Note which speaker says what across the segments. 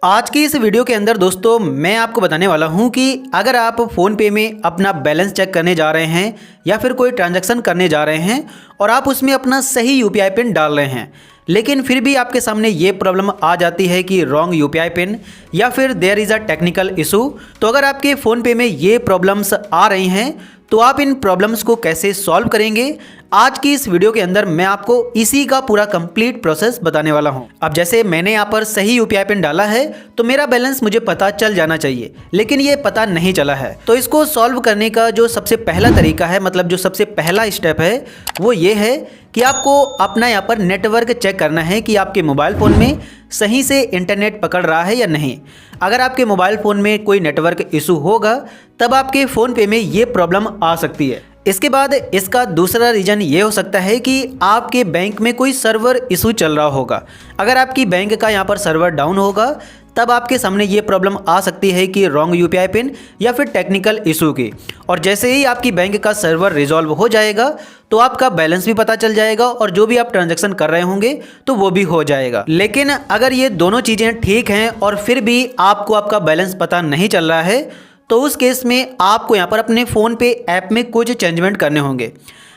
Speaker 1: आज की इस वीडियो के अंदर दोस्तों मैं आपको बताने वाला हूं कि अगर आप फ़ोनपे में अपना बैलेंस चेक करने जा रहे हैं या फिर कोई ट्रांजैक्शन करने जा रहे हैं और आप उसमें अपना सही यूपीआई पिन डाल रहे हैं, लेकिन फिर भी आपके सामने ये प्रॉब्लम आ जाती है कि रॉन्ग यूपीआई पिन या फिर there is a technical issue. तो अगर आपके फ़ोनपे में ये प्रॉब्लम्स आ रही हैं तो आप इन प्रॉब्लम्स को कैसे सॉल्व करेंगे, आज की इस वीडियो के अंदर मैं आपको इसी का पूरा कंप्लीट प्रोसेस बताने वाला हूं। अब जैसे मैंने यहाँ पर सही यूपीआई पिन डाला है तो मेरा बैलेंस मुझे पता चल जाना चाहिए, लेकिन ये पता नहीं चला है। तो इसको सॉल्व करने का जो सबसे पहला तरीका है, मतलब जो सबसे पहला स्टेप है वो ये है कि आपको अपना यहाँ पर नेटवर्क चेक करना है कि आपके मोबाइल फ़ोन में सही से इंटरनेट पकड़ रहा है या नहीं। अगर आपके मोबाइल फ़ोन में कोई नेटवर्क इशू होगा तब आपके फ़ोनपे में ये प्रॉब्लम आ सकती है। इसके बाद इसका दूसरा रीज़न ये हो सकता है कि आपके बैंक में कोई सर्वर इशू चल रहा होगा। अगर आपकी बैंक का यहाँ पर सर्वर डाउन होगा तब आपके सामने ये प्रॉब्लम आ सकती है कि रॉन्ग यूपीआई पिन या फिर टेक्निकल इशू की। और जैसे ही आपकी बैंक का सर्वर रिजॉल्व हो जाएगा तो आपका बैलेंस भी पता चल जाएगा और जो भी आप ट्रांजैक्शन कर रहे होंगे तो वो भी हो जाएगा। लेकिन अगर ये दोनों चीज़ें ठीक हैं और फिर भी आपको आपका बैलेंस पता नहीं चल रहा है तो उस केस में आपको यहाँ पर अपने फ़ोनपे ऐप में कुछ चेंजमेंट करने होंगे।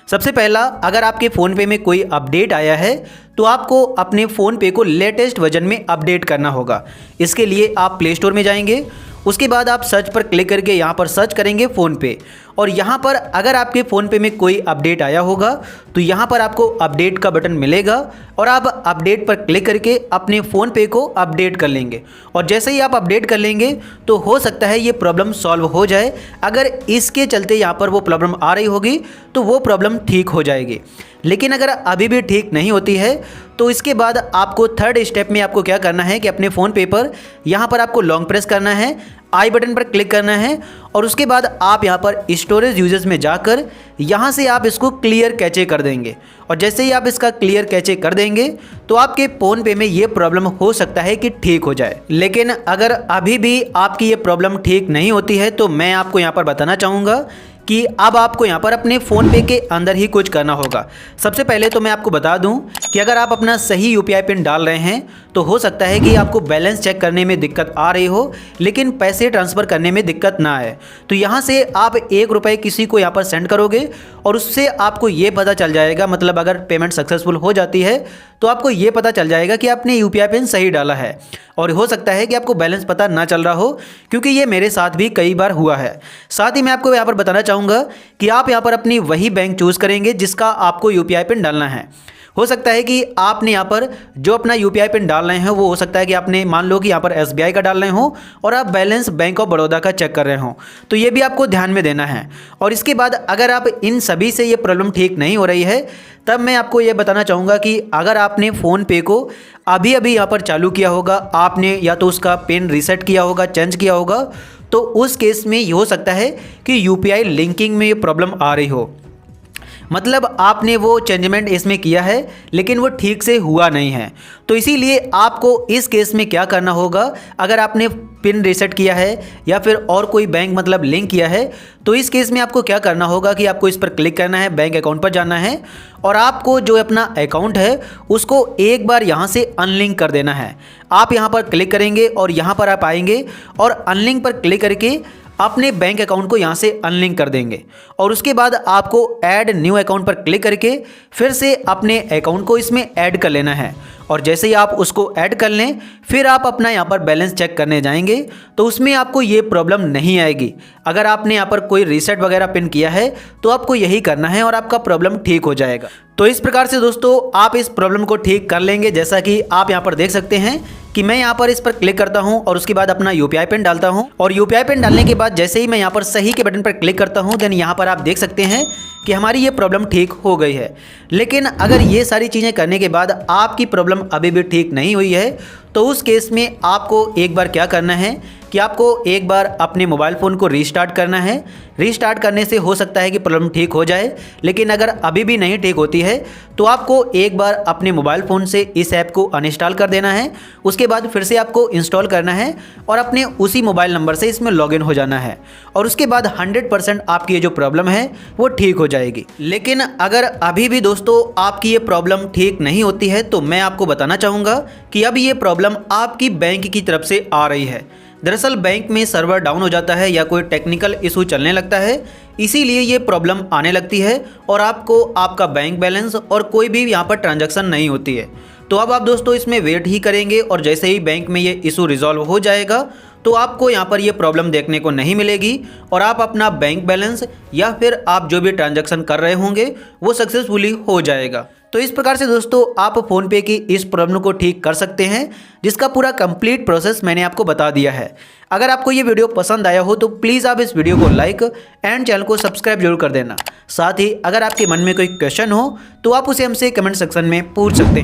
Speaker 1: सबसे पहला, अगर आपके फ़ोनपे में कोई अपडेट आया है तो आपको अपने फ़ोनपे को लेटेस्ट वर्जन में अपडेट करना होगा। इसके लिए आप प्ले स्टोर में जाएंगे, उसके बाद आप सर्च पर क्लिक करके यहाँ पर सर्च करेंगे फ़ोनपे, और यहाँ पर अगर आपके फ़ोनपे में कोई अपडेट आया होगा तो यहाँ पर आपको अपडेट का बटन मिलेगा और आप अपडेट पर क्लिक करके अपने फ़ोनपे को अपडेट कर लेंगे। और जैसे ही आप अपडेट कर लेंगे तो हो सकता है ये प्रॉब्लम सॉल्व हो जाए। अगर इसके चलते यहाँ पर वो प्रॉब्लम आ रही होगी तो वो प्रॉब्लम ठीक हो जाएगी। लेकिन अगर अभी भी ठीक नहीं होती है तो इसके बाद आपको थर्ड स्टेप में आपको क्या करना है कि अपने फ़ोनपे पर यहाँ पर आपको लॉन्ग प्रेस करना है, आई बटन पर क्लिक करना है और उसके बाद आप यहाँ पर स्टोरेज यूजेस में जाकर यहाँ से आप इसको क्लियर कैचे कर देंगे। और जैसे ही आप इसका क्लियर कैचे कर देंगे तो आपके फ़ोनपे में ये प्रॉब्लम हो सकता है कि ठीक हो जाए। लेकिन अगर अभी भी आपकी ये प्रॉब्लम ठीक नहीं होती है तो मैं आपको यहाँ पर बताना चाहूँगा कि अब आपको यहाँ पर अपने फ़ोनपे के अंदर ही कुछ करना होगा। सबसे पहले तो मैं आपको बता दूं कि अगर आप अपना सही यूपीआई पिन डाल रहे हैं तो हो सकता है कि आपको बैलेंस चेक करने में दिक्कत आ रही हो लेकिन पैसे ट्रांसफ़र करने में दिक्कत ना आए। तो यहाँ से आप 1 रुपये किसी को यहाँ पर सेंड करोगे और उससे आपको ये पता चल जाएगा, मतलब अगर पेमेंट सक्सेसफुल हो जाती है तो आपको ये पता चल जाएगा कि आपने यूपीआई पिन सही डाला है। और हो सकता है कि आपको बैलेंस पता ना चल रहा हो, क्योंकि ये मेरे साथ भी कई बार हुआ है। साथ ही मैं आपको यहाँ पर बताना चाहूँगा कि आप यहाँ पर अपनी वही बैंक चूज़ करेंगे जिसका आपको यूपीआई पिन डालना है। हो सकता है कि आपने यहाँ पर जो अपना यूपीआई पिन डाल रहे हैं वो हो सकता है कि आपने मान लो कि यहाँ पर एसबीआई का डाल रहे हो और आप बैलेंस बैंक ऑफ बड़ौदा का चेक कर रहे हो, तो ये भी आपको ध्यान में देना है। और इसके बाद अगर आप इन सभी से ये प्रॉब्लम ठीक नहीं हो रही है तब मैं आपको ये बताना चाहूँगा कि अगर आपने फ़ोनपे को अभी यहाँ पर चालू किया होगा, आपने या तो उसका पिन रीसेट किया होगा, चेंज किया होगा, तो उस केस में ये हो सकता है कि यूपीआई लिंकिंग में ये प्रॉब्लम आ रही हो। मतलब आपने वो चेंजमेंट इसमें किया है लेकिन वो ठीक से हुआ नहीं है। तो इसीलिए आपको इस केस में क्या करना होगा, अगर आपने पिन रीसेट किया है या फिर और कोई बैंक मतलब लिंक किया है तो इस केस में आपको क्या करना होगा कि आपको इस पर क्लिक करना है, बैंक अकाउंट पर जाना है और आपको जो अपना अकाउंट है उसको एक बार यहाँ से अनलिंक कर देना है। आप यहाँ पर क्लिक करेंगे और यहाँ पर आप आएंगे और अनलिंक पर क्लिक करके अपने बैंक अकाउंट को यहाँ से अनलिंक कर देंगे। और उसके बाद आपको ऐड न्यू अकाउंट पर क्लिक करके फिर से अपने अकाउंट को इसमें ऐड कर लेना है। और जैसे ही आप उसको ऐड कर लें फिर आप अपना यहाँ पर बैलेंस चेक करने जाएंगे तो उसमें आपको ये प्रॉब्लम नहीं आएगी। अगर आपने यहाँ पर कोई रीसेट वगैरह पिन किया है तो आपको यही करना है और आपका प्रॉब्लम ठीक हो जाएगा। तो इस प्रकार से दोस्तों आप इस प्रॉब्लम को ठीक कर लेंगे। जैसा कि आप यहाँ पर देख सकते हैं कि मैं यहाँ पर इस पर क्लिक करता हूँ और उसके बाद अपना यूपीआई पिन डालता हूँ, और यूपीआई पिन डालने के बाद जैसे ही मैं यहाँ पर सही के बटन पर क्लिक करता हूँ देन यहाँ पर आप देख सकते हैं कि हमारी ये प्रॉब्लम ठीक हो गई है। लेकिन अगर ये सारी चीज़ें करने के बाद आपकी प्रॉब्लम अभी भी ठीक नहीं हुई है तो उस केस में आपको एक बार क्या करना है कि आपको एक बार अपने मोबाइल फ़ोन को रीस्टार्ट करना है। रीस्टार्ट करने से हो सकता है कि प्रॉब्लम ठीक हो जाए, लेकिन अगर अभी भी नहीं ठीक होती है तो आपको एक बार अपने मोबाइल फ़ोन से इस ऐप को अनइंस्टॉल कर देना है। उसके बाद फिर से आपको इंस्टॉल करना है और अपने उसी मोबाइल नंबर से इसमें लॉगिन हो जाना है और उसके बाद 100% आपकी ये जो प्रॉब्लम है वो ठीक हो जाएगी। लेकिन अगर अभी भी दोस्तों आपकी ये प्रॉब्लम ठीक नहीं होती है तो मैं आपको बताना चाहूँगा कि अब ये प्रॉब्लम आपकी बैंक की तरफ से आ रही है। दरअसल बैंक में सर्वर डाउन हो जाता है या कोई टेक्निकल इशू चलने लगता है, इसीलिए ये प्रॉब्लम आने लगती है और आपको आपका बैंक बैलेंस और कोई भी यहाँ पर ट्रांजैक्शन नहीं होती है। तो अब आप दोस्तों इसमें वेट ही करेंगे और जैसे ही बैंक में ये इशू रिजॉल्व हो जाएगा तो आपको यहाँ पर ये प्रॉब्लम देखने को नहीं मिलेगी और आप अपना बैंक बैलेंस या फिर आप जो भी ट्रांजैक्शन कर रहे होंगे वो सक्सेसफुली हो जाएगा। तो इस प्रकार से दोस्तों आप फ़ोनपे की इस प्रॉब्लम को ठीक कर सकते हैं, जिसका पूरा कंप्लीट प्रोसेस मैंने आपको बता दिया है। अगर आपको ये वीडियो पसंद आया हो तो प्लीज़ आप इस वीडियो को लाइक एंड चैनल को सब्सक्राइब जरूर कर देना। साथ ही अगर आपके मन में कोई क्वेश्चन हो तो आप उसे हमसे कमेंट सेक्शन में पूछ सकते हैं।